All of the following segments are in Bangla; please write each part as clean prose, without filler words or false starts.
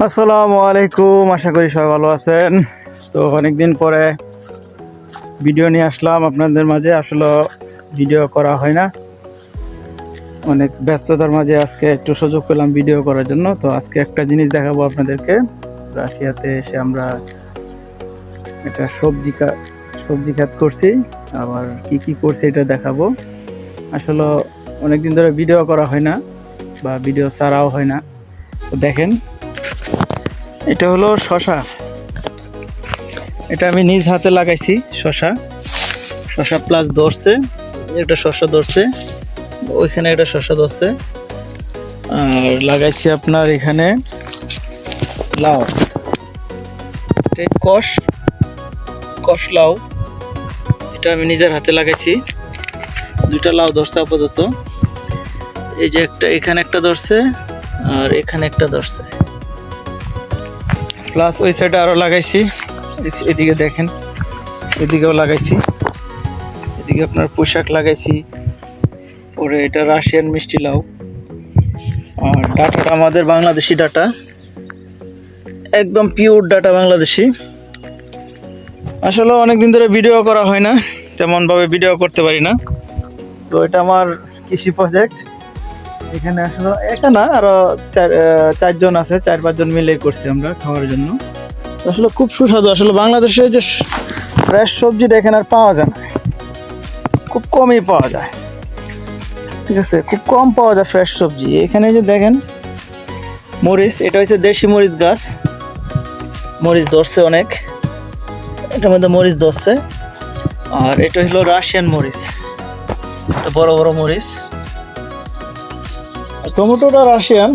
আসসালামু আলাইকুম, আশা করি সবাই ভালো আছেন। তো অনেকদিন পরে ভিডিও নিয়ে আসলাম আপনাদের মাঝে। আসলে ভিডিও করা হয় না, অনেক ব্যস্ততার মাঝে আজকে একটু সুযোগ পেলাম ভিডিও করার জন্য। তো আজকে একটা জিনিস দেখাবো আপনাদেরকে। রাশিয়াতে এসে আমরা একটা সবজি ক্ষেত করছি, আবার কি করছি এটা দেখাবো। আসলে অনেকদিন ধরে ভিডিও করা হয় না বা ভিডিও ছাড়াও হয় না। তো দেখেন, এটা হলো শশা। এটা আমি নিজ হাতে লাগাইছি। শশা প্লাস ধরছে, একটা শশা ধরছে, ওইখানে একটা শশা ধরছে। আর লাগাইছি আপনার এখানে লাউ, কষ লাউ। এটা আমি নিজের হাতে লাগাইছি। দুইটা লাউ ধরছে আপাতত। এই যে এখানে একটা ধরছে আর এখানে একটা ধরছে, প্লাস ওই সাইডে আরো লাগাইছি। এদিকে দেখেন, এদিকেও লাগাইছি। এদিকে আপনার পোশাক লাগাইছি। পরে এটা রাশিয়ান মিষ্টি লাউ। আর ডাটাটা আমাদের বাংলাদেশি ডাটা, একদম পিওর ডাটা বাংলাদেশি। আসলে অনেকদিন ধরে ভিডিও করা হয় না, তেমনভাবে ভিডিও করতে পারি না। তো এটা আমার কৃষি প্রজেক্ট। এখানে আসলে একা না, আরো চারজন আছে, 4-5 জন মিলে করছি আমরা খাওয়ার জন্য। আসলে খুব সুস্বাদু। আসলে বাংলাদেশে যে ফ্রেশ সবজিটা এখানে আর পাওয়া যায় না, খুব কমই পাওয়া যায়। ঠিক আছে, খুব কম পাওয়া যায় ফ্রেশ সবজি। এখানে যে দেখেন মরিচ, এটা হচ্ছে দেশি মরিচ গাছ। মরিচ ধরছে অনেক, এটার মধ্যে মরিচ ধরছে। আর এটা হলো রাশিয়ান মরিচ, এটা বড় বড় মরিচ। টমেটোটা রাশিয়ান।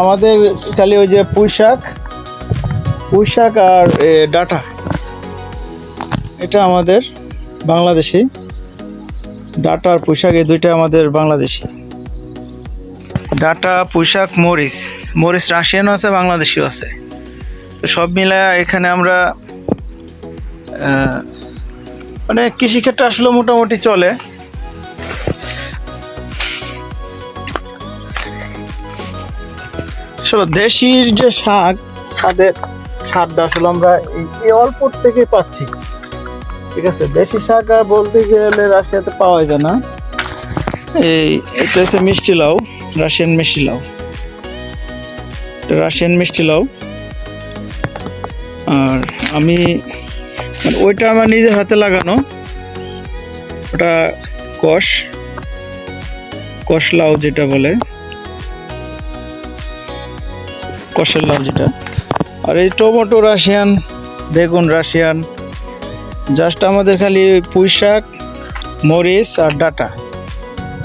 আমাদের খালি ওই যে পুঁই শাক আর ডাটা, এটা আমাদের বাংলাদেশি। ডাটা আর পুঁই শাক এই দুইটা আমাদের বাংলাদেশি। ডাটা, পুঁই শাক, মরিচ রাশিয়ানও আছে, বাংলাদেশিও আছে। তো সব মিলে এখানে আমরা মানে কৃষিক্ষেত্রে আসলে মোটামুটি চলে। আসলে দেশির যে শাক, তাদের স্বাদটা আসলে আমরা এই অল্প থেকে পাচ্ছি। ঠিক আছে, দেশি শাক আর বলতে গেলে রাশিয়াতে পাওয়া যায় না। এটা হচ্ছে মিষ্টি লাউ, রাশিয়ান মিষ্টি লাউ। আর আমি ওইটা আমার নিজের হাতে লাগানো, ওটা কষ লাউ যেটা বলে, কষের লাউ যেটা। আর এই টমেটো রাশিয়ান, বেগুন রাশিয়ান। জাস্ট আমাদের খালি পুঁই শাক, মরিচ আর ডাটা,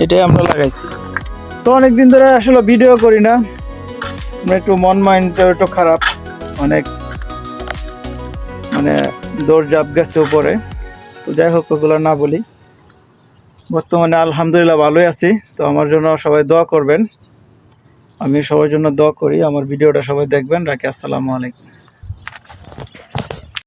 এটাই আমরা লাগাইছি। তো অনেকদিন ধরে আসলে ভিডিও করি না, একটু মাইন্ডটা একটু খারাপ, অনেক দৌড় গেছে উপরে। তো যাই হোক, ওগুলো না বলি। বর্তমানে আলহামদুলিল্লাহ ভালোই আছি। তো আমার জন্য সবাই দোয়া করবেন, আমি সবার জন্য দোয়া করি। আমার ভিডিওটা সবাই দেখবেন। রাখি, আসসালামু আলাইকুম।